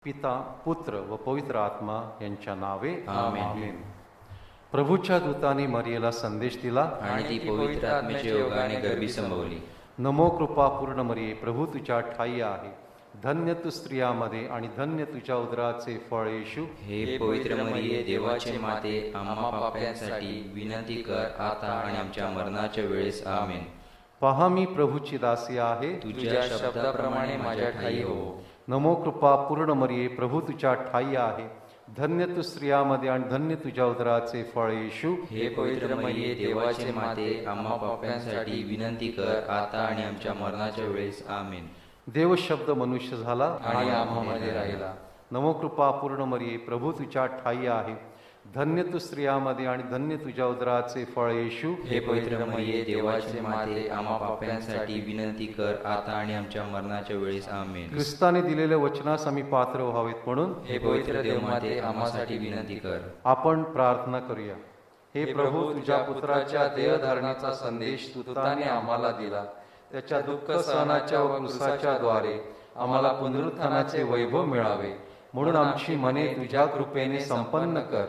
पिता, पुत्र व पवित्र आत्मा यांच्या नावे आमेन. प्रभूच्या दूताने मरियेला संदेश दिला आणि ती पवित्र आत्म्याच्या योगाने गर्भी संभवली. नमो कृपा पूर्ण मरिये, प्रभू तुझ्या ठाई आहे. धन्य तू स्त्रियामध्ये आणि धन्य तुझ्या उदराचे फळ येशू. हे पवित्र मरिये, देवाचे माते, आम्हा पाप्यांसाठी विनंती कर, आता आणि आमच्या मरणाच्या वेळेस. आमेन. पहा, मी प्रभूची दासी आहे, तुझ्या शब्दाप्रमाणे माझ्या ठाई हो. नमो कृपा पूर्ण मरिये, प्रभू तुझ्या ठाई आहे. धन्य तू स्त्रियामध्ये आणि धन्य तुझ्या उदराचे फळ येशू. हे पवित्र मरिये, देवाचे माते, आम्हा पाप्यांसाठी विनंती कर, आता आणि आमच्या मरणाच्या वेळेस. आमेन. देव शब्द मनुष्य झाला आणि आम्हामध्ये राहिला. नमो कृपा पूर्ण मरिये, प्रभू तुझ्या ठाई आहे. धन्य तू स्त्रियामध्ये आणि धन्य तुझ्या उदराचे फळ येशू. हे पवित्र मरिये, देवाचे माते, आम्हा पाप्यांसाठी विनंती कर, आता आणि आमच्या मरणाच्या वेळेस. आमेन. ख्रिस्ताने दिलेल्या वचनास आम्ही पात्र व्हावेत म्हणून हे पवित्र देवमाते, आम्हासाठी विनंती कर. आपण प्रार्थना करूया. हे प्रभू, तुझ्या पुत्राच्या देहधारणाचा संदेश दूताने आम्हाला दिला. त्याच्या दुःख सहनाच्या व क्रूसाच्या द्वारे आम्हाला पुनरुत्थानाचे वैभव मिळावे, म्हणून आमची मने तुझ्या कृपेने संपन्न कर.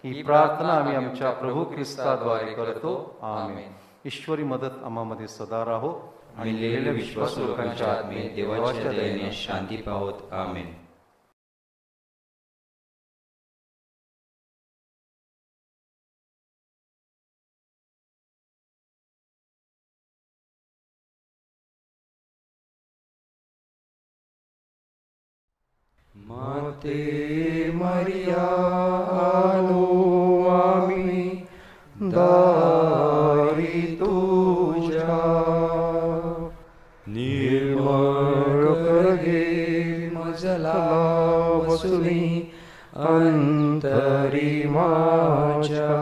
ही प्रार्थना आम्ही आमच्या प्रभू ख्रिस्ताद्वारे करतो. आमेन. ईश्वरी मदत आम्हामध्ये सदा राहो आणि लिहिलेल्या विश्वासू लोकांच्या आत्मे देवाच्या दयेने शांती पावत. आमेन. माते मरिया, आलो आम्ही दारी तुझ्या. निर्मळ कर घे मजला वसुनी अंतरी माझ्या.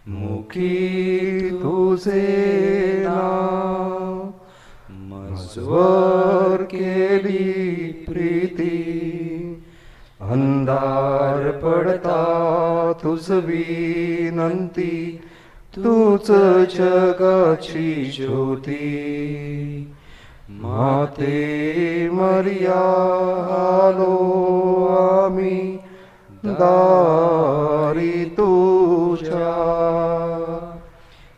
मुखी तुझे नाव मजवर केली प्रीती. अंधार पडता तुझ विनंती, तूच जगाची ज्योती. माते मरिया, आलो आम्ही दारी तुझ्या.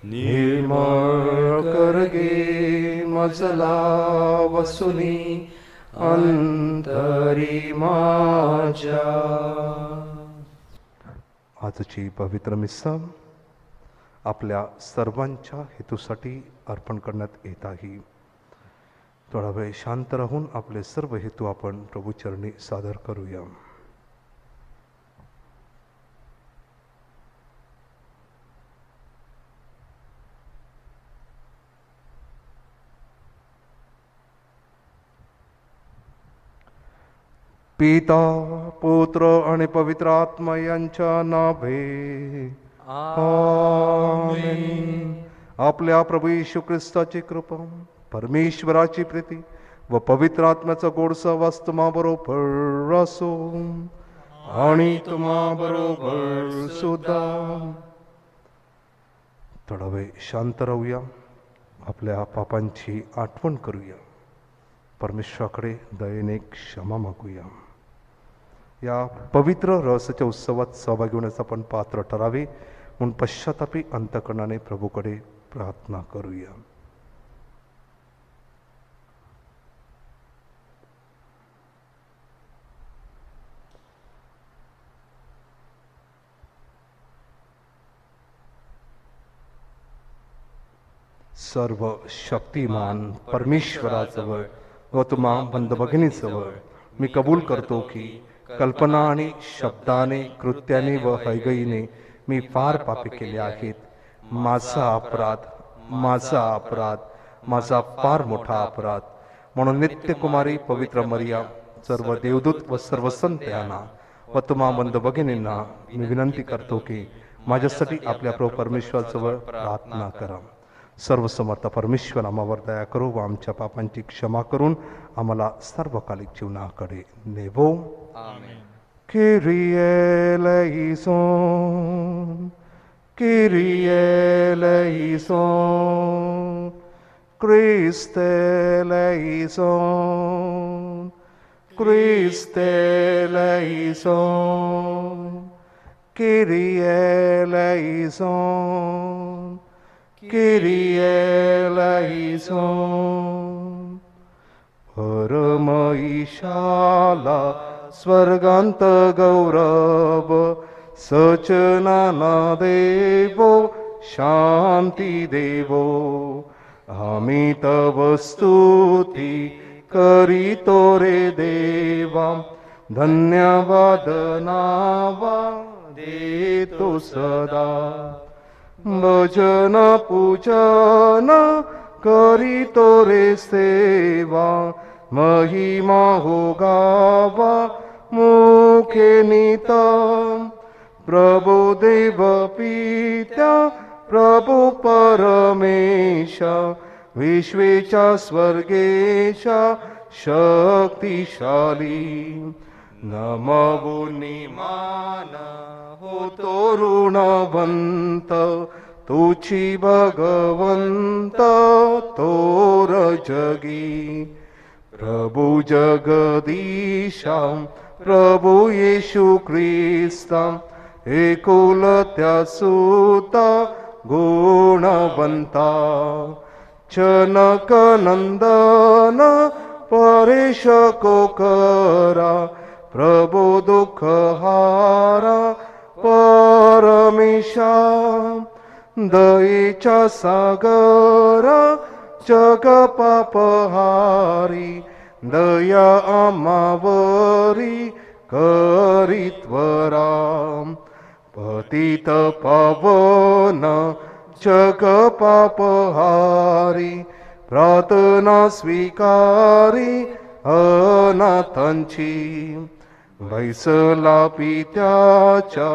निर्मळ कर गे मजला वसुनी अंतरी माझ्या. आजची पवित्र मिस्सा आपल्या सर्वांच्या हेतूसाठी अर्पण करण्यात येत आहे. थोडा वेळ शांत राहून आपले सर्व हेतू आपण प्रभूचरणी सादर करूया. पिता, पुत्र आणि पवित्र आत्मा यांच्या नावे. आमेन. आपल्या प्रभू येशू ख्रिस्ताची कृपा, परमेश्वराची प्रीती व पवित्र आत्म्याचा गोड सहवास तुम्हा बरोबर असो आणि तुम्हा बरोबर सुद्धा. थोडा वेळ शांत राहूया, आपल्या पापांची आठवण करूया, परमेश्वराकडे दयेने क्षमा मागूया. या पवित्र रहस्याच्या उत्सवात सहभागी होण्यास आपण पात्र ठरावे म्हणून पश्चातापी अंतःकरणाने प्रभूकडे प्रार्थना करूया. सर्व शक्तिमान परमेश्वराजवळ व तुम्हा बंधू भगिनीजवळ मी कबूल करतो की कल्पना आणि शब्दाने, कृत्याने व हैगईने मी फार पापे केले आहेत. माझा अपराध, माझा फार मोठा अपराध. म्हणून नित्यकुमारी पवित्र मरिया, सर्व देवदूत व सर्व संत यांना व तुम्हा बंधू भगिनींना मी विनंती करतो की माझ्यासाठी आपल्या प्रभू परमेश्वराजवळ प्रार्थना करा. सर्वसमर्थ परमेश्वर आम्हावर दया करो व आमच्या पापांची क्षमा करून आम्हाला सर्वकालिक जीवनाकडे नेवो. आमेन. Kyrie eleison, Kyrie eleison, Christe eleison, Christe eleison, Kyrie eleison, Kyrie eleison. परम ईशाला स्वर्गांत गौरव, सचनाना देवो शांती देवो. आम्ही तव स्तुती करीतो रे देवा, धन्यवाद नावा देतो सदा. भजन पूजन करीतो रे सेवा, महिमा हो गावा मुखे नितम. प्रभु देव पित्या प्रभु परमेशा, विश्वेच्या स्वर्गेशा शक्तिशाली. नमवुनी मान होतो ऋणवंत, तुची भगवंत तोर जगी. प्रभु जगदीशा प्रभु येशू ख्रिस्ता, एकुलत्या सुता गुणवंता. जनक नंदन परेश कोकरा, प्रभु दुःख हारा परमेशा. दयेच्या सागरा जग पापहारी, दया आमावरी करीत्वरा. पतित पावन जग पापहारी, प्रार्थना स्वीकारी अनाथांची. बैसला पित्याच्या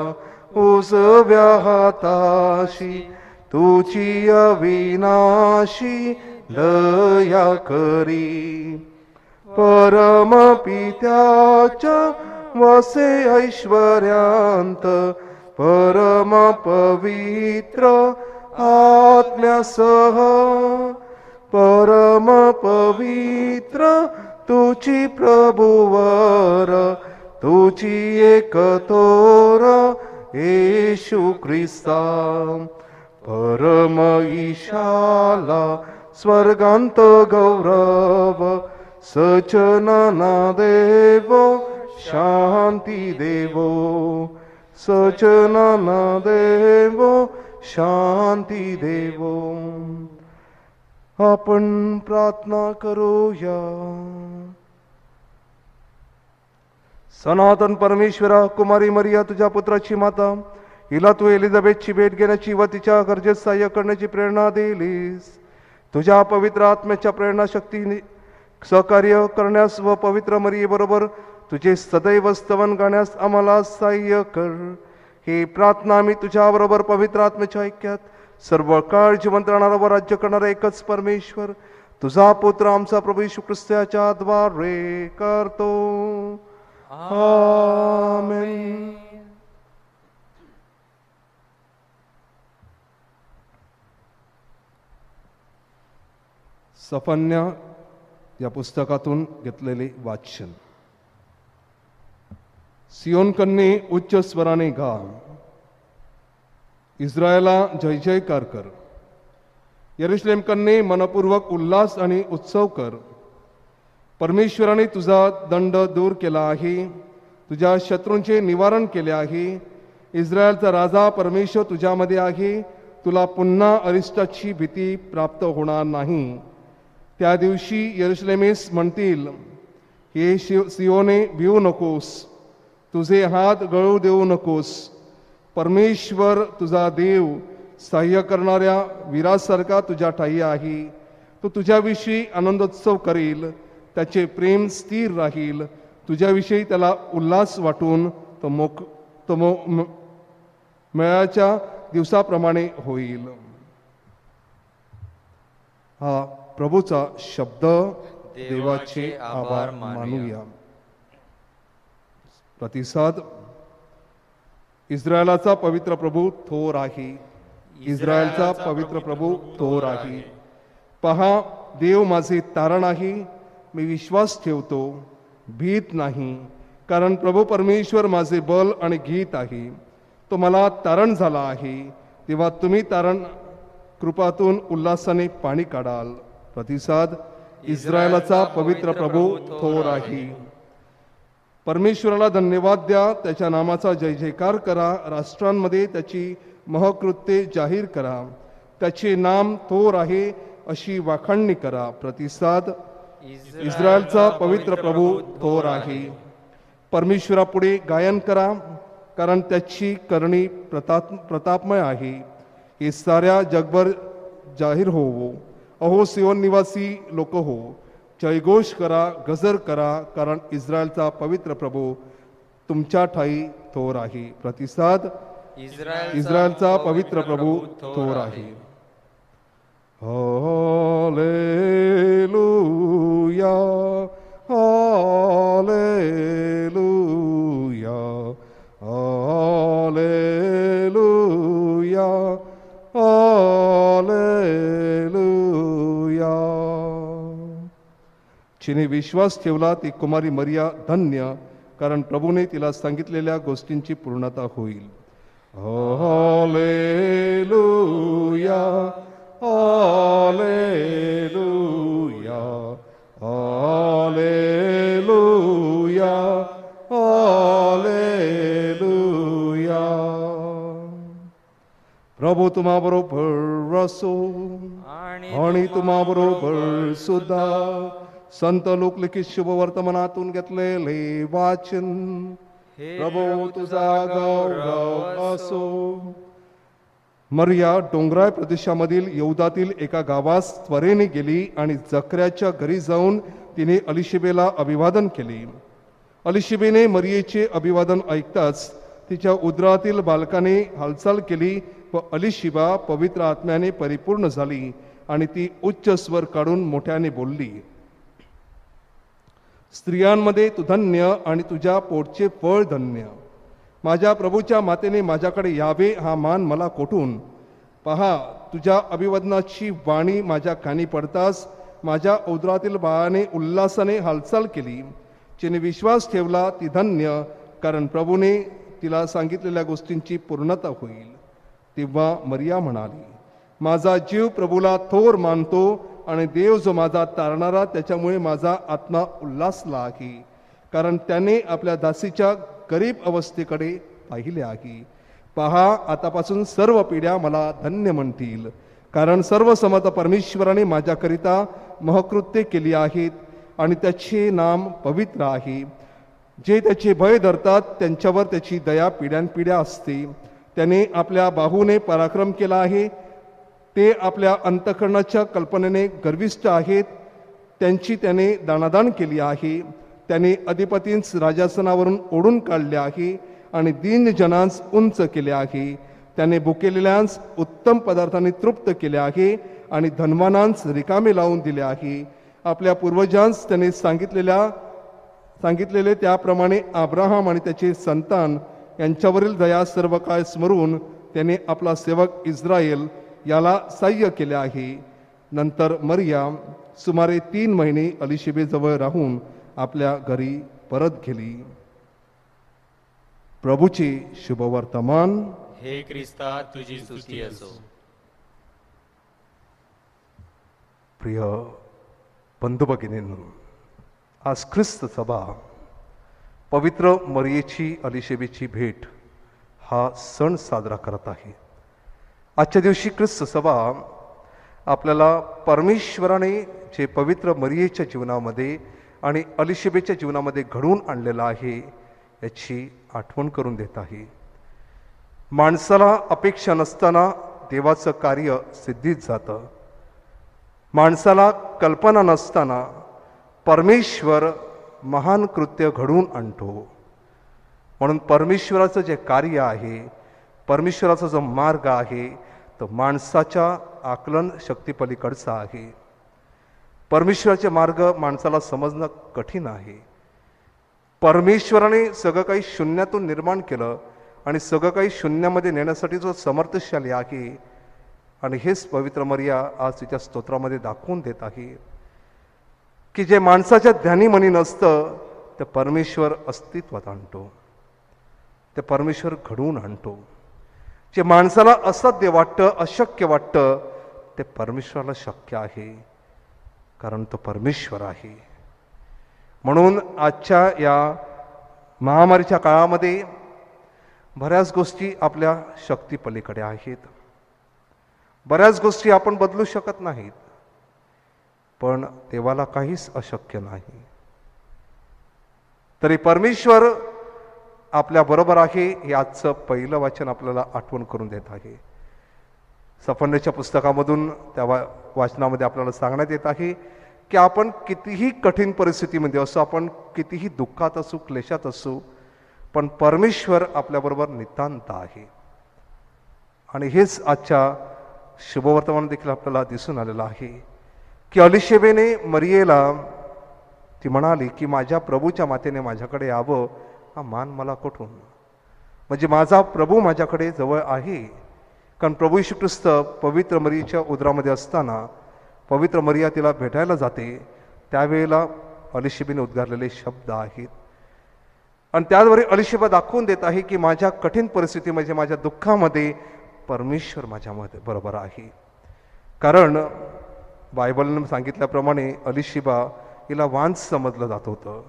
उजव्या हाताशी, तुची अविनाशी दया करी. परम पित्याच्या वसे ऐश्वर्यांत, परम पवित्र आत्म्यासह. परम पवित्र तुची प्रभुवर, तुची एकतोर येशू ख्रिस्ता. परम ईशाला स्वर्गांत गौरव, सचनाना देवो शांती देवो. सचनाना देवो शांती देवो. आपण प्रार्थना करूया. सनातन परमेश्वरा, कुमारी मरिया तुझ्या पुत्राची माता, हिला तू एलिझाबेथची भेट घेण्याची व तिच्या गरजेत सहाय्य करण्याची प्रेरणा दिलीस. तुझ्या पवित्र आत्म्याच्या प्रेरणा शक्तीने सहकार्य करण्यास व पवित्र मरियेबरोबर तुझे सदैव स्तवन गाण्यास आम्हाला सहाय्य कर. ही प्रार्थना आम्ही तुझ्याबरोबर पवित्र आत्म्याच्या ऐक्यात सर्व काळ जिवंत राहणारा व राज्य करणारा एकच परमेश्वर, तुझा पुत्र आमचा प्रभू येशू ख्रिस्ताच्या द्वारे करतो. आमेन. सफन्या या पुस्तकातून घेतलेले वाचन. सियोन कन्ये उच्च स्वराने गा, इस्रायला जय जयकार कर. यरुशलेम कन्ये मनपूर्वक उल्हास आणि उत्सव कर. परमेश्वराने तुझा दंड दूर केला आहे, तुझ्या शत्रूंचे निवारण केले आहे. इस्रायलचा राजा परमेश्वर तुझ्यामध्ये आहे, तुला पुन्हा अरिष्टाची भीती प्राप्त होणार नाही. त्या दिवशी यरुशलेमेस म्हणतील, हे सियोने भिवू नकोस, तुझे हात गळू देऊ नकोस. परमेश्वर तुझा देव सहाय्य करणाऱ्या वीरासारखा तुझ्या ठाई आहे. तो तुझ्याविषयी आनंदोत्सव करील, त्याचे प्रेम स्थिर राहील. तुझ्याविषयी त्याला उल्हास वाटून तो मेळाच्या दिवसाप्रमाणे होईल. हा प्रभूचा शब्द. देवाचे आभार मानूया. प्रतिसाद. इस्रायलाचा पवित्र प्रभू थोर आहे. इस्रायलचा पवित्र प्रभू थोर आहे. पहा, देव माझे तारण आहे, मी विश्वास ठेवतो. भीत नाही, कारण प्रभू परमेश्वर माझे बल आणि गीत आहे. तो मला तारण झाला आहे, तेव्हा तुम्ही तारण कृपातून उल्हासाने पाणी काढाल. प्रतिसाद. इस्रायलाचा पवित्र प्रभू थोर आहे. परमेश्वराला धन्यवाद द्या, त्याच्या नामाचा जय जयकार करा. राष्ट्रांमध्ये त्याची महकृत्ये जाहीर करा. त्याचे नाम थोर आहे अशी वाखाणणी करा. प्रतिसाद. इस्रायलचा पवित्र प्रभू थोर आहे. परमेश्वरापुढे गायन करा, कारण त्याची करणी प्रतापमय आहे. हे साऱ्या जगभर जाहीर होवो. अहो सियोन निवासी लोक हो, जयघोष करा, गजर करा, कारण इस्रायलचा पवित्र प्रभू तुमच्या ठाई थोर आहे. प्रतिसाद. इस्रायलचा पवित्र प्रभू थोर आहे. Hallelujah, hallelujah, hallelujah, hallelujah. जिने विश्वास ठेवला ती कुमारी मरिया धन्य, कारण प्रभूने तिला सांगितलेल्या गोष्टींची पूर्णता होईल. Hallelujah, hallelujah, hallelujah, hallelujah. प्रभू तुम्हाबरोबर असो आणि तुम्हाबरोबर सुद्धा. संत लोक लिखित शुभवर्तमानातून घेतलेले वाचन. प्रभू तुझा गौरव असो. मरिया डोंगराळ प्रदेशामधील यहुदातील एका गावास त्वरेने गेली आणि जकऱ्याच्या घरी जाऊन तिने अलिशिबेला अभिवादन केले. अलिशिबेने मरियेचे अभिवादन ऐकताच तिच्या उदरातील बालकाने हालचाल केली व अलिशिबा पवित्र आत्म्याने परिपूर्ण झाली आणि ती उच्च स्वर काढून मोठ्याने बोलली. स्त्रियांमध्ये तू धन्य आणि तुझ्या पोटचे फळ धन्य. माझ्या प्रभूच्या मातेने माझ्याकडे यावे हा मान मला कोठून. पहा, तुझ्या अभिवादनाची वाणी माझ्या कानी पडताच माझ्या उदरातील बाळाने उल्हासाने हालचाल केली. जिने विश्वास ठेवला ती धन्य, कारण प्रभूने तिला सांगितलेल्या गोष्टींची पूर्णता होईल. तेव्हा मरिया म्हणाली, माझा जीव प्रभूला थोर मानतो आणि देव जो माझा तारणारा त्याच्यामुळे माझा आत्मा उल्हासला आहे, कारण त्याने आपल्या दासीच्या गरीब अवस्थेकडे पाहिले आहे. पहा, आतापासून सर्व पिढ्या मला धन्य म्हणतील, कारण सर्व समर्थ परमेश्वराने माझ्याकरिता महकृत्ये केली आहेत आणि त्याचे नाम पवित्र आहे. जे त्याचे भय धरतात त्यांच्यावर त्याची दया पिढ्यानपिढ्या असते. त्याने आपल्या बाहूने पराक्रम केला आहे. ते आपल्या अंतःकरणाच्या कल्पनेने गर्विष्ठ आहेत. त्यांची त्याने दाणादाण केली आहे. त्याने अधिपतींस राजासनावरून ओढून काढले आहे आणि दीनजनांस उंच केले आहे. त्याने भुकेलेल्यांस उत्तम पदार्थांनी तृप्त केले आहे आणि धनवानांस रिकामे लावून दिले आहे. आपल्या पूर्वजांस त्याने सांगितलेले त्याप्रमाणे अब्राहम आणि त्याचे संतान यांच्यावरील दया सर्व काळ स्मरून त्याने आपला सेवक इस्रायल याला सहाय्य केले आहे. नंतर मरिया सुमारे 3 महिने अलिशिबेजवळ राहून आपल्या घरी परत गेली. प्रभूचे शुभवर्तमान. हे ख्रिस्ता तुझी स्तुती असो. प्रिय बंधू भगिनींनो, आज ख्रिस्त सभा पवित्र मरियेची अलिशिबेची भेट हा सण साजरा करत आहे. आजच्या दिवशी ख्रिस्त सभा आपल्याला परमेश्वराने जे पवित्र मरियेच्या जीवनामध्ये आणि अलिशिबेच्या जीवनामध्ये घडवून आणलेलं आहे याची आठवण करून देत आहे. माणसाला अपेक्षा नसताना देवाचं कार्य सिद्धीत जातं. माणसाला कल्पना नसताना परमेश्वर महान कृत्य घडवून आणतो. म्हणून परमेश्वराचं जे कार्य आहे, परमेश्वराचा जो मार्ग आहे तो माणसाच्या आकलन शक्तीपलीकडचा आहे. परमेश्वराचे मार्ग माणसाला समजणं कठीण आहे. परमेश्वराने सगळं काही शून्यातून निर्माण केलं आणि सगळं काही शून्यामध्ये नेण्यासाठी जो समर्थशाली आहे, आणि हेच पवित्र मरिया आज तिच्या स्तोत्रामध्ये दाखवून देत आहे की जे माणसाच्या ध्यानीमनी नसतं ते परमेश्वर अस्तित्वात आणतो, ते परमेश्वर घडवून आणतो. जे माणसाला असाध्य वाटतं, अशक्य वाटतं, ते परमेश्वराला शक्य आहे, कारण तो परमेश्वर आहे. म्हणून आजच्या या महामारीच्या काळामध्ये बऱ्याच गोष्टी आपल्या शक्तीपलीकडे आहेत. बऱ्याच गोष्टी आपण बदलू शकत नाहीत, पण देवाला काहीच अशक्य नाही. तरी परमेश्वर आपल्या बरोबर आहे हे आजचं पहिलं वाचन आपल्याला आठवण करून देत आहे. सफन्याच्या पुस्तकामधून त्या वाचनामध्ये आपल्याला सांगण्यात येत आहे की आपण कितीही कठीण परिस्थितीमध्ये असू, आपण कितीही दुःखात असू, क्लेशात असू, पण परमेश्वर आपल्याबरोबर नितांत आहे. आणि हेच आजच्या शुभवर्तमान देखील आपल्याला दिसून आलेलं आहे की अलिशेबेने मरियेला ती म्हणाली की माझ्या प्रभूच्या मातेने माझ्याकडे यावं, हा मान मला कुठून? म्हणजे माझा प्रभू माझ्याकडे जवळ आहे. कारण प्रभू येशू ख्रिस्त पवित्र मरियेच्या उदरामध्ये असताना पवित्र मरिया तिला भेटायला जाते, त्यावेळेला अलिशेबेने उद्गारलेले शब्द आहेत. आणि त्याद्वारे अलिशेबा दाखवून देत आहे की माझ्या कठीण परिस्थितीमध्ये, माझ्या दुःखामध्ये परमेश्वर माझ्यामध्ये बरोबर आहे. कारण बायबलनं सांगितल्याप्रमाणे अलिशेबा हिला वांझ समजलं जात होतं,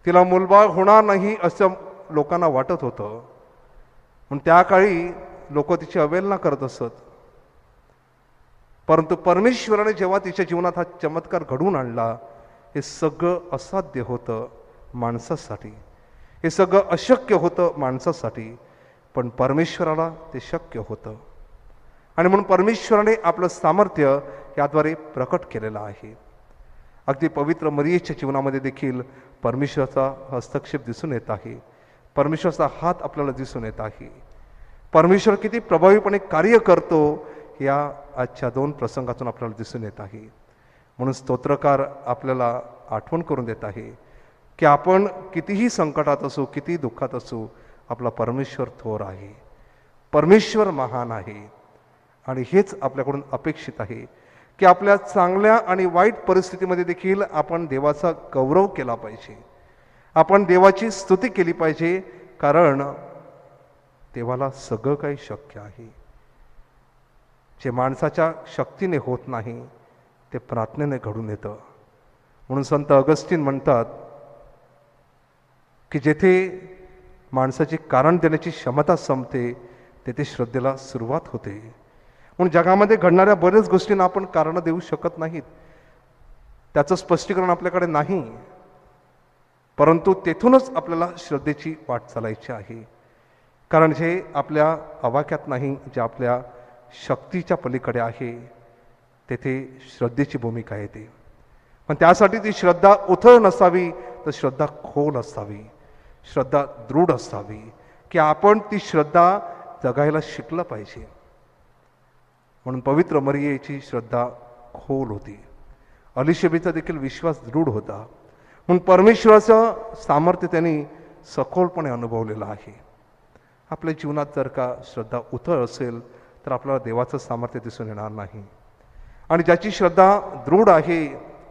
तिला मूलबाळ होणार नाही असं लोकांना वाटत होतं. म्हणून त्या काळी लोक तिची अवहेलना करत असत. परंतु परमेश्वराने जेव्हा तिच्या जीवनात हा चमत्कार घडवून आणला, हे सगळं असाध्य होतं माणसासाठी, हे सगळं अशक्य होतं माणसासाठी, पण परमेश्वराला ते शक्य होतं. आणि म्हणून परमेश्वराने आपलं सामर्थ्य याद्वारे प्रकट केलेलं आहे. अगदी पवित्र मरियेच्या जीवनामध्ये देखील परमेश्वराचा हस्तक्षेप दिसून येत आहे, परमेश्वराचा हात आपल्याला दिसून येत आहे. परमेश्वर किती प्रभावीपणे कार्य करतो या आजच्या 2 प्रसंगातून आपल्याला दिसून येत आहे. म्हणून स्तोत्रकार आपल्याला आठवण करून देत आहे की आपण कितीही संकटात असू, कितीही दुःखात असू, आपला परमेश्वर थोर आहे, परमेश्वर महान आहे. आणि हेच आपल्याकडून अपेक्षित आहे की आपल्या चांगल्या आणि वाईट परिस्थितीमध्ये देखील आपण देवाचा गौरव केला पाहिजे, आपण देवाची स्तुती केली पाहिजे, कारण देवाला सगळं काही शक्य आहे. जे माणसाच्या शक्तीने होत नाही ते प्रार्थनेने घडून येतं. म्हणून संत ऑगस्टीन म्हणतात की जेथे माणसाची कारण देण्याची क्षमता संपते तेथे श्रद्धेला सुरुवात होते. म्हणून जगामध्ये घडणाऱ्या बऱ्याच गोष्टींना आपण कारणं देऊ शकत नाहीत, त्याचं स्पष्टीकरण आपल्याकडे नाही, परंतु तेथूनच आपल्याला श्रद्धेची वाट चालायची आहे. कारण जे आपल्या आवाक्यात नाही, जे आपल्या शक्तीच्या पलीकडे आहे, तेथे श्रद्धेची भूमिका येते. पण त्यासाठी ती श्रद्धा उथळ नसावी, तर श्रद्धा खोल असावी, श्रद्धा दृढ असावी, की आपण ती श्रद्धा जगायला शिकलं पाहिजे. म्हणून पवित्र मरियेची श्रद्धा खोल होती, अलिशेबेचा देखील विश्वास दृढ होता. म्हणून परमेश्वराचं सामर्थ्य त्यांनी सखोलपणे अनुभवलेलं आहे. आपल्या जीवनात जर का श्रद्धा उथळ असेल तर आपल्याला देवाचं सामर्थ्य दिसून येणार नाही. आणि ज्याची श्रद्धा दृढ आहे,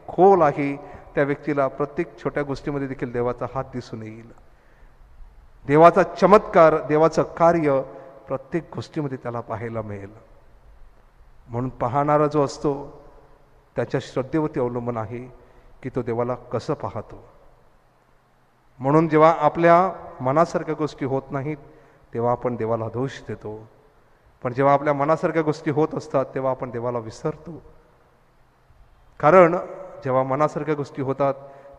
खोल आहे, त्या व्यक्तीला प्रत्येक छोट्या गोष्टीमध्ये देखील देवाचा हात दिसून येईल, देवाचा चमत्कार, देवाचं कार्य प्रत्येक गोष्टीमध्ये त्याला पाहायला मिळेल. म्हणून पाहणारा जो असतो त्याच्या श्रद्धेवरती अवलंबून आहे की तो देवाला कसं पाहतो. म्हणून जेव्हा आपल्या मनासारख्या गोष्टी होत नाहीत तेव्हा आपण देवाला दोष देतो, पण जेव्हा आपल्या मनासारख्या गोष्टी होत असतात तेव्हा आपण देवाला विसरतो. कारण जेव्हा मनासारख्या गोष्टी होतात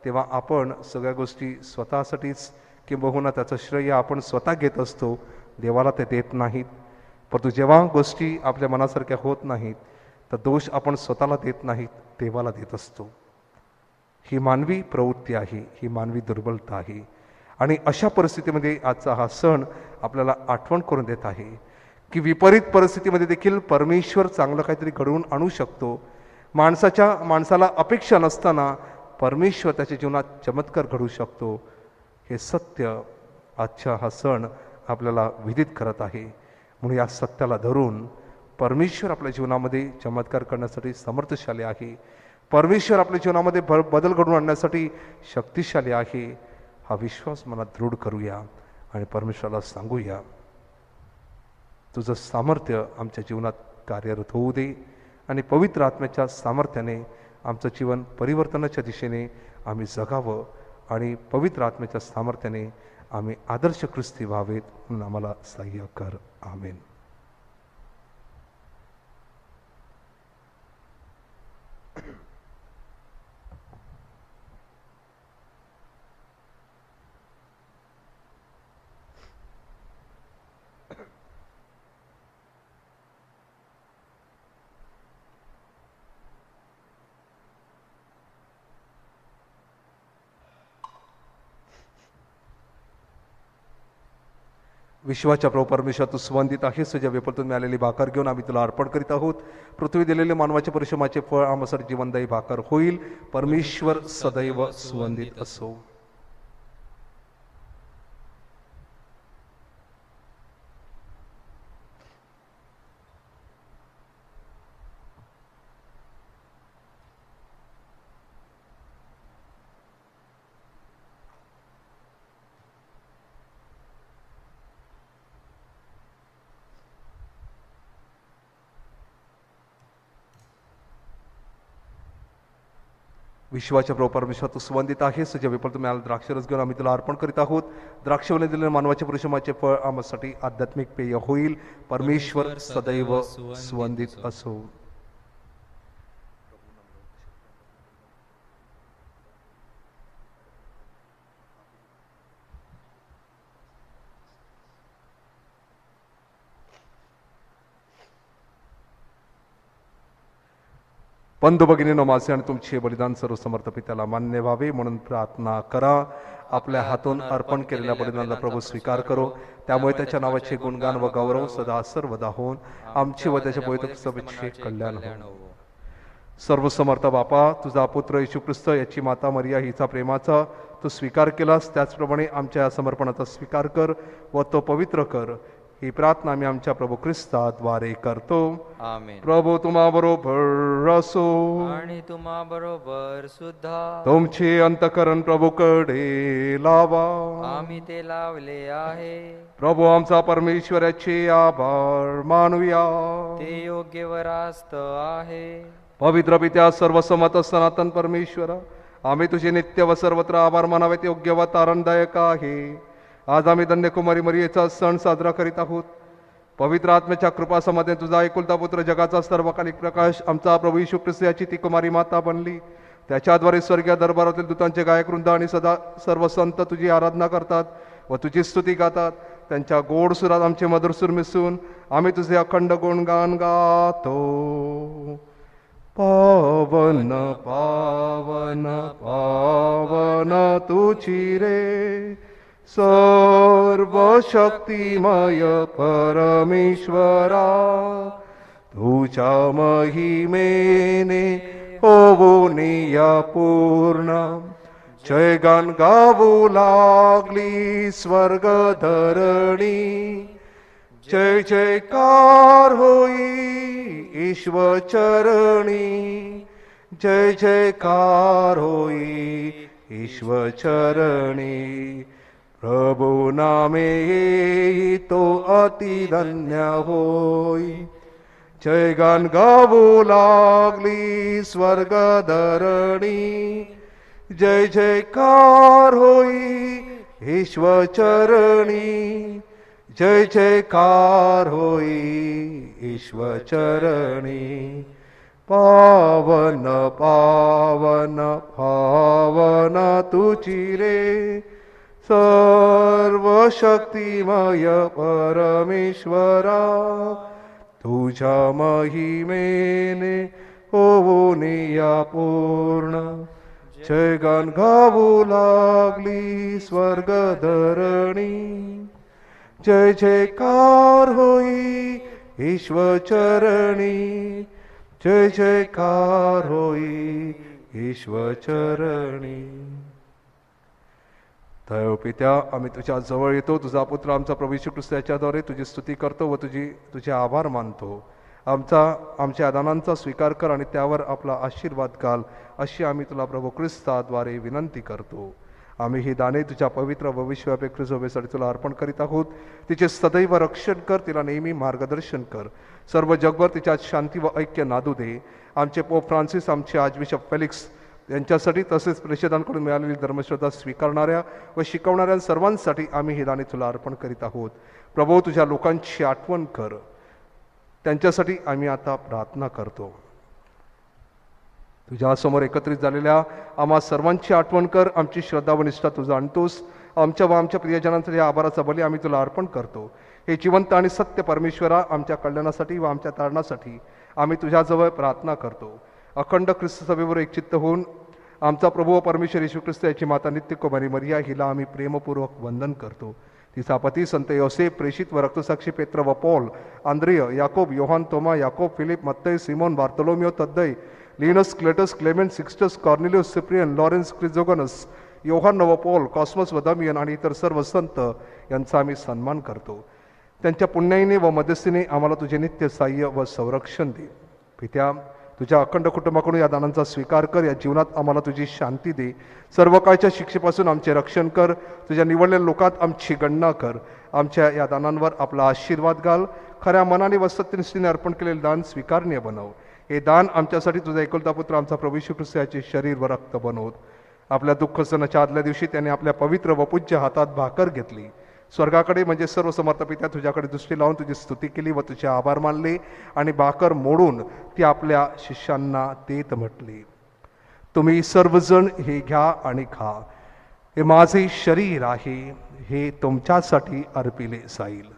तेव्हा आपण सगळ्या गोष्टी स्वतःसाठीच किंबहुना त्याचं श्रेय आपण स्वतः घेत असतो, देवाला ते देत नाहीत. परंतु जेव्हा गोष्टी आपल्या मनासारख्या होत नाहीत तर दोष आपण स्वतःला देत नाहीत, देवाला देत असतो. ही मानवी प्रवृत्ती आहे, ही मानवी दुर्बलता आहे. आणि अशा परिस्थितीमध्ये आजचा हा सण आपल्याला आठवण करून देत आहे की विपरीत परिस्थितीमध्ये देखील परमेश्वर चांगलं काहीतरी घडवून आणू शकतो. माणसाला अपेक्षा नसताना परमेश्वर त्याच्या जीवनात चमत्कार घडवू शकतो. हे सत्य आजचा हा सण आपल्याला विदित करत आहे. म्हणून या सत्याला धरून परमेश्वर आपल्या जीवनामध्ये चमत्कार करण्यासाठी समर्थशाली आहे, परमेश्वर आपल्या जीवनामध्ये बदल घडवून आणण्यासाठी शक्तिशाली आहे. हा विश्वास मनात दृढ करूया आणि परमेश्वराला सांगूया, तुझं सामर्थ्य आमच्या जीवनात कार्यरत होऊ दे आणि पवित्र आत्म्याच्या सामर्थ्याने आमचं जीवन परिवर्तनाच्या दिशेने आम्ही जगावं आणि पवित्र आत्म्याच्या सामर्थ्याने आम्ही आदर्श ख्रिस्ती व्हावेत म्हणून आम्हाला सहाय्य कर. आमेन. विश्वाच्या प्रभू परमेश्वर, तू सुवंदित आहेस. तुझ्या वेपलतून मिळालेली भाकर घेऊन आम्ही तुला अर्पण करीत आहोत. पृथ्वी दिलेले मानवाच्या परिश्रमाचे फळ आमसाठी जीवनदायी भाकर होईल. परमेश्वर सदैव सुवंदित असो. विश्वाच्या प्रभू परमेश्वर, तू सुवंदित आहेस. तुझ्या विफलतून मिळालेला द्राक्षरस घेऊन आम्ही तुला अर्पण करीत आहोत. द्राक्षवले दिलेले मानवाच्या परिश्रमाचे फळ आमसाठी आध्यात्मिक पेय होईल. परमेश्वर सदैव सुवंदित असो. बंधू भगिनीनो, माझे आणि तुमचे बलिदान सर्व समर्थ पित्याला मान्य व्हावे म्हणून प्रार्थना करा. आपल्या हातून अर्पण केलेल्या बलिदानाला प्रभू स्वीकार करो. त्यामुळे त्याच्या नावाचे गुणगान व गौरव सदा सर्वदा होऊन आमची व त्याच्या पवित्र सभेचे कल्याण हो. सर्व समर्थ बापा, तुझा पुत्र येशू ख्रिस्त, याची माता मरिया हिचा प्रेमाचा तू स्वीकार केलास, त्याचप्रमाणे आमच्या या समर्पणाचा स्वीकार कर व तो पवित्र कर. ही प्रार्थना आम्ही आमच्या प्रभू ख्रिस्ताद्वारे करतो. आमेन. प्रभू तुम्हा बरोबर असो आणि तुम्हा बरोबर सुद्धा. तुमचे अंतकरण प्रभूकडे लावा. आम्ही ते लावले आहे. प्रभू आमचा परमेश्वराचे आभार मानूया. ते योग्य व रास्त आहे. पवित्र पित्या, सर्वसमत सनातन परमेश्वरा, आम्ही तुझे नित्य व सर्वत्र आभार मानावेत योग्य व तारणदायक आहे. आज आम्ही धन्यकुमारी मरियेचा सण साजरा करीत आहोत. पवित्र आत्म्याच्या कृपासमाधाने तुझा एकुलता पुत्र, जगाचा सर्वकालिक प्रकाश, आमचा प्रभू येशू ख्रिस्त याची ती कुमारी माता बनली. त्याच्याद्वारे स्वर्गीय दरबारातील दूतांचे गायक वृंद आणि सदा सर्व संत तुझी आराधना करतात व तुझी स्तुती गातात. त्यांच्या गोड सुरात आमचे मधुर सूर मिसळून आम्ही तुझे अखंड गुणगान गातो. पावन पावन पावन तुझी रे सर्व शक्तिमय परमेश्वरा. तुझ्या महिमेने होऊन या पूर्ण जयगान गाऊ लागली स्वर्ग धरणी. जय जयकार होई ईश्वर चरणी. जय जयकार होई ईश्वर चरणी. प्रभु नामे येई तो अति धन्य होई. जयगान गाऊ लागली स्वर्ग धरणी. जय जयकार होई ईश्वर चरणी. जय जयकार होई ईश्वर चरणी. पावन पावन पावन तुझी रे सर्व शक्तिमय परमेश्वरा. तुझ्या महिमेने होऊन या पूर्ण जयगान गाऊ लागली स्वर्ग धरणी. जय जयकार होई ईश्वर चरणी. जय जयकार होई ईश्वर चरणी. दैव पित्या, आम्ही तुझ्या जवळ येतो. तुझा पुत्र आमचा प्रभू येशू ख्रिस्त याच्याद्वारे तुझी स्तुती करतो व तुझे आभार मानतो. आमच्या दानांचा स्वीकार कर आणि त्यावर आपला आशीर्वाद घाल, अशी आम्ही तुला प्रभू ख्रिस्ताद्वारे विनंती करतो. आम्ही ही दाने तुझ्या पवित्र व विश्वव्यापी ख्रिस्तासाठी तुला अर्पण करीत आहोत. तिचे सदैव रक्षण कर, तिला नेहमी मार्गदर्शन कर. सर्व जगभर तिच्यात शांती व ऐक्य नांदू दे. आमचे पोप फ्रान्सिस, आमचे आर्चबिशप फेलिक्स यांच्यासाठी तसेच प्रेषितांकडून मिळालेली धर्मश्रद्धा स्वीकारणाऱ्या व शिकवणाऱ्या सर्वांसाठी आम्ही ही दाने तुला अर्पण करीत आहोत. प्रभू, तुझ्या लोकांची आठवण कर, त्यांच्यासाठी आम्ही आता प्रार्थना करतो. तुझ्यासमोर एकत्रित झालेल्या आम्हा सर्वांची आठवण कर. आमची श्रद्धा व निष्ठा तू जाणतोस. आमच्या व आमच्या प्रियजनांसाठी आभाराचा बली आम्ही तुला अर्पण करतो. हे जिवंत आणि सत्य परमेश्वरा, आमच्या कल्याणासाठी व आमच्या तारणासाठी आम्ही तुझ्याजवळ प्रार्थना करतो. अखंड ख्रिस्त सभेवर एक चित्त होऊन आमचा प्रभू व परमेश्वर येशू ख्रिस्त याची माता नित्य कुमारी मरिया हिला आम्ही प्रेमपूर्वक वंदन करतो. तिचा पती संत योसेफ, प्रेषित व रक्तसाक्षी पेत्र व पौल, आंद्रिय, याकोब, योहान, तोमा, याकोब, फिलिप, मत्तई, सिमोन, बार्तोलोमियो, तद्दई, Linus, Cletus, Clement, Sixtus, Cornelius, Cyprian, Lawrence, Chrysogonus, योहान, नवपोल, कॉस्मस व दमियन आणि इतर सर्व संत यांचा आम्ही सन्मान करतो. त्यांच्या पुण्याईने व मध्यस्थीने आम्हाला तुझे नित्य साह्य व संरक्षण दे. पित्या, तुझ्या अखंड कुटुंबाकडून या दानांचा स्वीकार कर. या जीवनात आम्हाला तुझी शांती दे. सर्व काळच्या शिक्षेपासून आमचे रक्षण कर. तुझ्या निवडलेल्या लोकात आमची गणना कर. आमच्या या दानांवर आपला आशीर्वाद घाल. खऱ्या मनाने व सत्यनिष्ठेने अर्पण केलेले दान स्वीकार्य बनव. हे दान आमच्यासाठी तुझा एकुलता पुत्र आमचा प्रभू येशू ख्रिस्त याचे शरीर व रक्त बनवत. आपल्या दुःख सणाच्या आदल्या दिवशी त्याने आपल्या पवित्र व पूज्य हातात भाकर घेतली, स्वर्गाकडे म्हणजे सर्व समर्थ पित्या तुझ्याकडे दृष्टी लावून तुझी स्तुती केली व तुझे आभार मानले आणि भाकर मोडून ती आपल्या शिष्यांना देत म्हटली, तुम्ही सर्वजण हे घ्या आणि खा. हे माझे शरीर आहे, हे तुमच्यासाठी अर्पिले जाईल.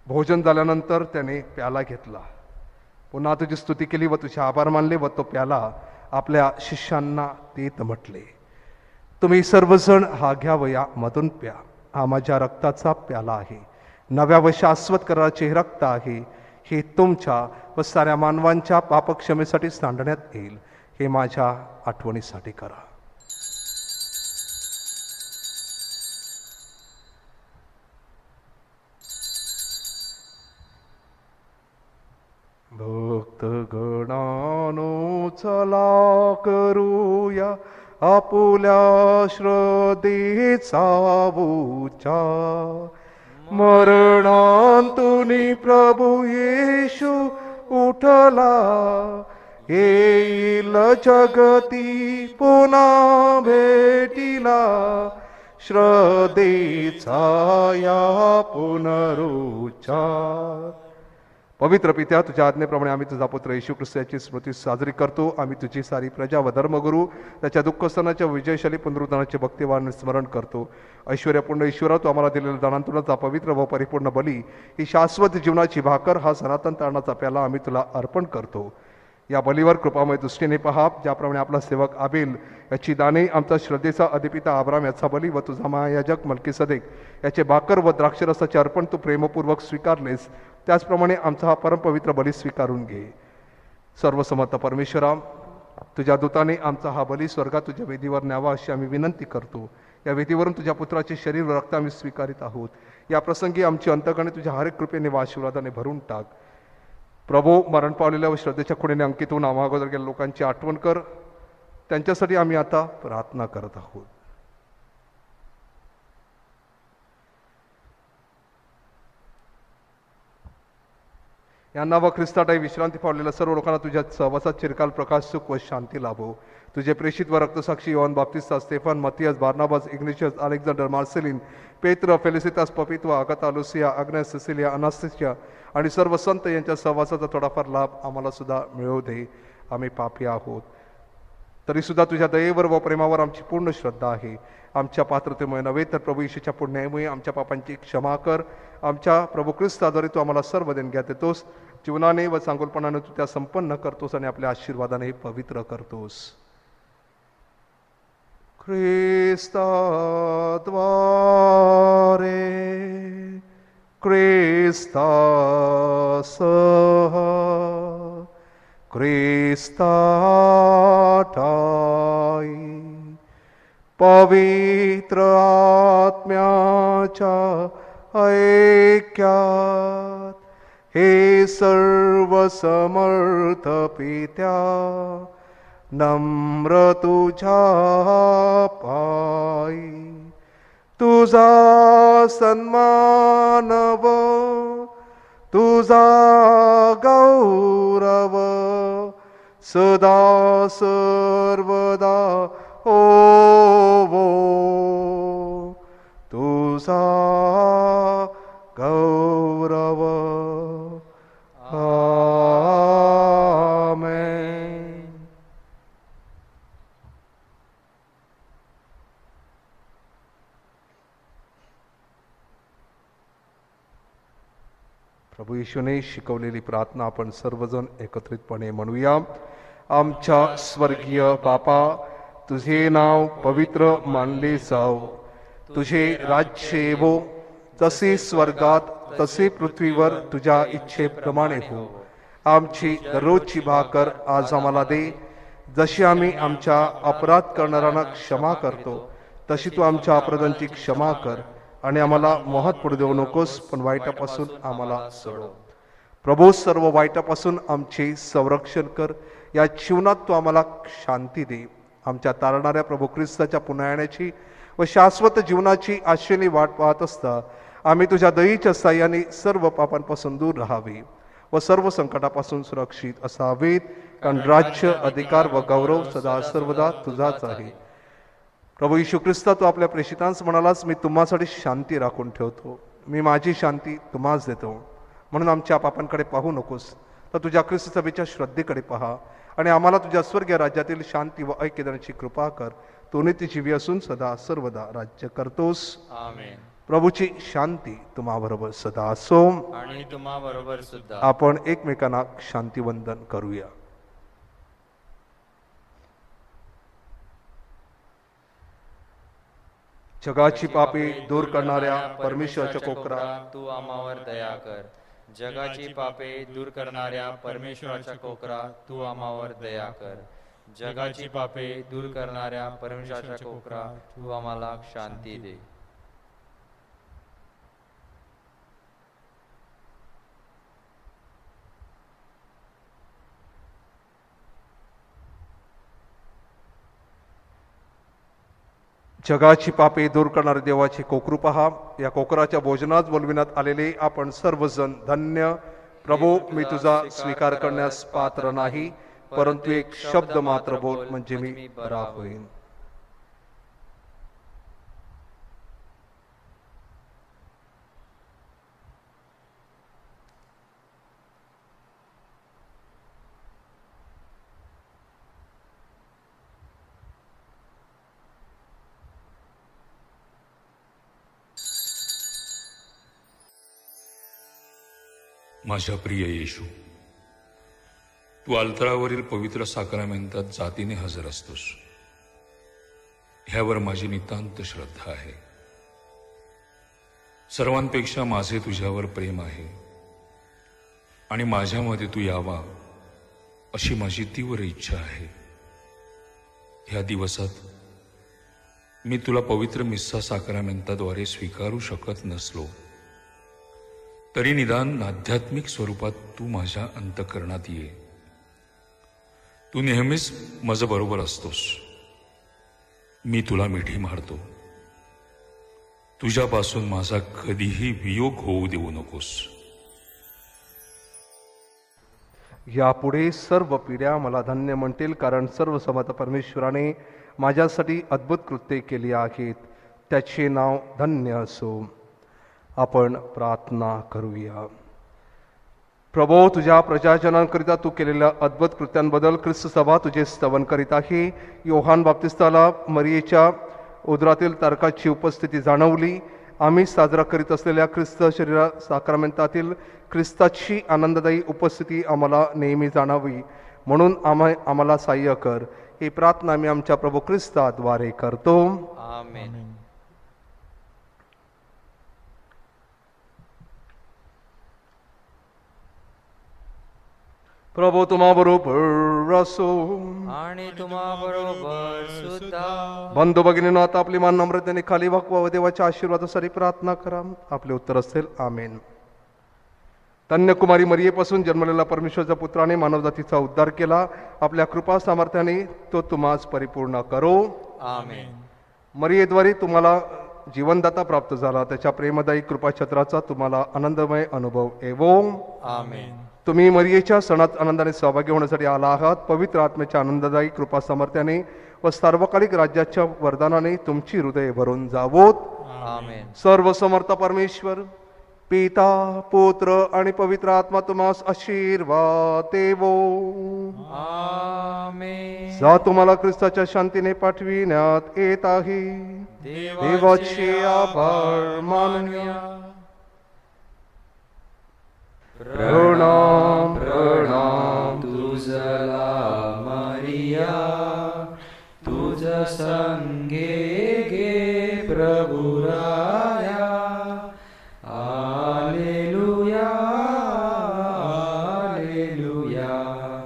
भोजन झाल्यानंतर त्याने प्याला घेतला, पुन्हा तुझी स्तुती केली व तुझे आभार मानले व तो प्याला आपल्या शिष्यांना देत म्हटले, तुम्ही सर्वजण हा घ्या व या मधून प्या. हा माझ्या रक्ताचा प्याला आहे, नव्या व शाश्वत कराराचे रक्त आहे. हे तुमच्या व साऱ्या मानवांच्या पापक्षमेसाठी सांडण्यात येईल. हे माझ्या आठवणीसाठी करा. भक्त गणानो चला करूया आपुल्या श्रद्धेचा उच्चार. मरणांतुनी प्रभू येशू उठला, येईल जगती पुन्हा भेटीला. श्रद्धेचा या पुनरुच्चार. पवित्र पित्या, तुझ्या आज्ञेप्रमाणे आम्ही तुझा पुत्र येशू ख्रिस्त याची स्मृती साजरी करतो. आम्ही तुझी सारी प्रजा व धर्मगुरू त्याच्या दुःखस्थानाच्या विजयशाली पुनरुत्थानाचे भक्तिवान स्मरण करतो. ऐश्वर्यपूर्ण ईश्वरा, तू आम्हाला दिलेल्या दानांतूनचा पवित्र व परिपूर्ण बली, ही शाश्वत जीवनाची भाकर, हा सनातन तारणाचा प्याला आम्ही तुला अर्पण करतो. या बलीवर कृपामय दृष्टीने पहा, ज्याप्रमाणे आपला सेवक आबेल याची दाने, आमचा श्रद्धेचा अधिपिता अब्राम याचा बली व तुझा महायाजक मल्कीसदेक याचे भाकर व द्राक्षरसाचे अर्पण तू प्रेमपूर्वक स्वीकारलेस, त्याचप्रमाणे आमचा हा परमपवित्र बली स्वीकारून घे. सर्वसमर्थ परमेश्वरा, तुझ्या दूताने आमचा हा बली स्वर्गात तुझ्या वेदीवर न्यावा अशी आम्ही विनंती करतो. या वेदीवरून तुझ्या पुत्राचे शरीर व रक्त आम्ही स्वीकारित आहोत. या प्रसंगी आमची अंतःकरणे तुझ्या हर एक कृपेने व आशीर्वादाने भरून टाक. प्रभू, मरण पावलेल्या व श्रद्धेच्या खुणेने अंकित होऊन आम्हा अगोदर गेल्या लोकांची आठवण कर. त्यांच्यासाठी आम्ही आता प्रार्थना करत आहोत. यांना व ख्रिस्ताटाई विश्रांती पावलेल्या सर्व लोकांना तुझ्या सहवासात चिरकाल प्रकाश, सुख व शांती लाभो. तुझे प्रेषित व रक्तसाक्षी योहान बाप्तिस्ता, Stephen, Matthias, Barnabas, Ignatius, Alexander, Marcellinus, पेत्र, फेलिसितास, पपित्वा, Agatha, Lucia, Agnes, Cecilia, Anastasia आणि सर्व संत यांच्या सहवासाचा थोडाफार लाभ आम्हाला सुद्धा मिळवू दे. आम्ही पापी आहोत, तरी सुद्धा तुझ्या दयेवर व प्रेमावर आमची पूर्ण श्रद्धा आहे. आमच्या पात्रतेमुळे नव्हे तर प्रभू येशूच्या पुण्यामुळे आमच्या पापांची क्षमा कर. आमच्या प्रभू ख्रिस्ताद्वारे तू आम्हाला सर्व देणग्या देतोस. जीवनाने व चांगुलपणाने तू त्या संपन्न करतोस आणि आपल्या आशीर्वादाने पवित्र करतोस. ख्रिस्ताद्वारे, ख्रिस्तासह, ख्रिस्ताटाई, पवित्र आत्म्याच्या ऐक्यात हे सर्व समर्थ पित्या नम्र तुझ्या पायी तुझा सन्मानव तुझा गौरव सदा सर्वदा होवो तुझा गौरव आमेन. प्रभू येशूने शिकवलेली प्रार्थना आपण सर्वजण एकत्रितपणे म्हणूया. आमच्या स्वर्गीय बापा, तुझे नाव पवित्र मानले जाओ, तुझे राज्य येवो, जसे स्वर्गात तसे पृथ्वीवर तुझ्या इच्छेप्रमाणे हो. आमची दररोजची भाकर आज आम्हाला दे, जशी आम्ही आमच्या अपराध करणाऱ्यांना क्षमा करतो तशी तू आमच्या अपराधांची क्षमा कर, आणि आम्हाला मोहात पडू देऊ नकोस, पण वाईटापासून आम्हाला सोडव. प्रभू, सर्व वाईटापासून आमचे संरक्षण कर. या जीवनात तू आम्हाला शांती दे. आमच्या तारणाऱ्या प्रभू ख्रिस्ताच्या पुन्हा येण्याची व शाश्वत जीवनाची आशेने वाट पाहत असता आम्ही तुझ्या दयेच्या साह्याने सर्व पापांपासून दूर राहावे व सर्व संकटापासून सुरक्षित असावेत, कारण राज्य, अधिकार व गौरव सदा सर्वदा तुझाच आहे. प्रभू येशू ख्रिस्ता, तू आपल्या प्रेषितांस म्हणालास, मी तुम्हासाठी शांती राखून ठेवतो, मी माझी शांती तुम्हास देतो. म्हणून आमच्या पापांकडे पाहू नकोस, तर तुझ्या ख्रिस्त सभेच्या श्रद्धेकडे पहा आणि आम्हाला तुझ्या स्वर्गीय राज्यातील शांती व ऐक्य देण्याची कृपा कर. तू नित्य जीवी असून सदा सर्वदा राज्य करतोस. आमेन. प्रभूची शांती तुम्हाबरोबर सदा असो. आणि तुम्हा बरोबर सुद्धा. आपण एकमेकांना शांतिवंदन करूया. जगाची पापे दूर करणाऱ्या परमेश्वराच्या कोकरा, तू आम्हावर दया कर. जगाची पापे दूर करणाऱ्या परमेश्वराच्या कोकरा, तू आम्हावर दया कर. जगाची पापे दूर करणाऱ्या परमेश्वराच्या कोकरा, तू आम्हाला शांती दे. जगाची पापे दूर करणारे देवाचे कोकरू पहा. या कोकराच्या भोजनात बोलविण्यात आलेले आपण सर्वजण धन्य. प्रभू, मी तुझा स्वीकार करण्यास पात्र नाही, परंतु एक शब्द मात्र बोल, म्हणजे मी बरा होईन. माझ्या प्रिय येशू, तू अल्तरावरील पवित्र साक्रामेंतात जातीने हजर असतोस, ह्यावर माझी नितांत श्रद्धा आहे. सर्वांपेक्षा माझे तुझ्यावर प्रेम आहे आणि माझ्यामध्ये तू यावा अशी माझी तीव्र इच्छा आहे. ह्या दिवसात मी तुला पवित्र मिस्सा साक्रामेंताद्वारे स्वीकारू शकत नसलो तरी निदान आध्यात्मिक स्वरूपात तू माझ्या अंतःकरणात ये. तू नेहमीच माझ्या बरोबर असतोस. मी तुला मिठी मारतो. तुझ्यापासून माझा कधीही वियोग होऊ देऊ नकोस. यापुढे सर्व पिढ्या मला धन्य म्हणतील, कारण सर्व समर्थ परमेश्वराने माझ्यासाठी अद्भुत कृत्ये केली आहेत. त्याचे नाव धन्य असो. आपण प्रार्थना करूया. प्रभो, तुझ्या प्रजाजनांकरिता तू केलेल्या अद्भुत कृत्यांबद्दल ख्रिस्त सभा तुझे स्तवन करीत आहे. योहान बाप्तिस्ताला मरियेच्या उदरातील तारकाची उपस्थिती जाणवली. आम्ही साजरा करीत असलेल्या ख्रिस्त शरीरा साक्रामेंतातील ख्रिस्ताची आनंददायी उपस्थिती आम्हाला नेहमी जाणावी, म्हणून आम्हाला सहाय्य कर. ही प्रार्थना आम्ही आमच्या प्रभू ख्रिस्ताद्वारे करतो. आमेन. प्रभू तुम्हा बरोबर असो. आणि तुम्हा बरोबर सुद्धा. बंधू भगिनींनो, आता आपली मान नम्रतेने खाली वाकवा, देवाच्या आशीर्वादासाठी प्रार्थना करा. आपले उत्तर असेल आमेन. कन्याकुमारी मरियेपासून जन्मलेला परमेश्वराच्या पुत्राने मानवजातीचा उद्धार केला. आपल्या कृपा सामर्थ्याने तो तुम्हास परिपूर्ण करो. आमेन. मरियेद्वारे तुम्हाला जीवनदाता प्राप्त झाला. त्याच्या प्रेमदायी कृपाछत्राचा तुम्हाला आनंदमय अनुभव येवो. आमेन. तुम्ही मरियेच्या सणात आनंदाने सहभागी होण्यासाठी आला आहात. पवित्र आत्म्याच्या आनंददायी कृपा सामर्थ्याने व सार्वकालिक राज्याच्या वरदानाने तुमची हृदय भरून जावोत. आमेन. सर्व समर्थ परमेश्वर पिता पुत्र आणि पवित्र आत्मा तुम्हास आशीर्वाद देवो. आमेन. जा तुम्हाला ख्रिस्ताच्या शांतीने पाठविण्यात येत आहे. देवाचे आभार मानूया. प्रणाम प्रणाम तुझला मरिया, तुझ संगे गे प्रभुराया. Hallelujah hallelujah.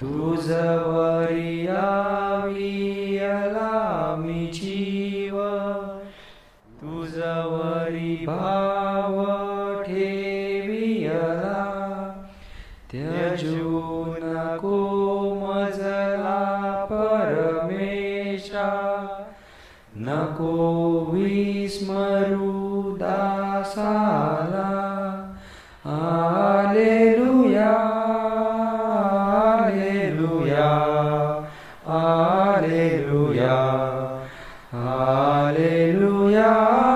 तुझ वरिया वियला मी जीव, तुझ वरी भाव ठेवियला. त्यजू नको मजला परमेशा, नको विस्मरू दासाला. Hallelujah hallelujah hallelujah hallelujah.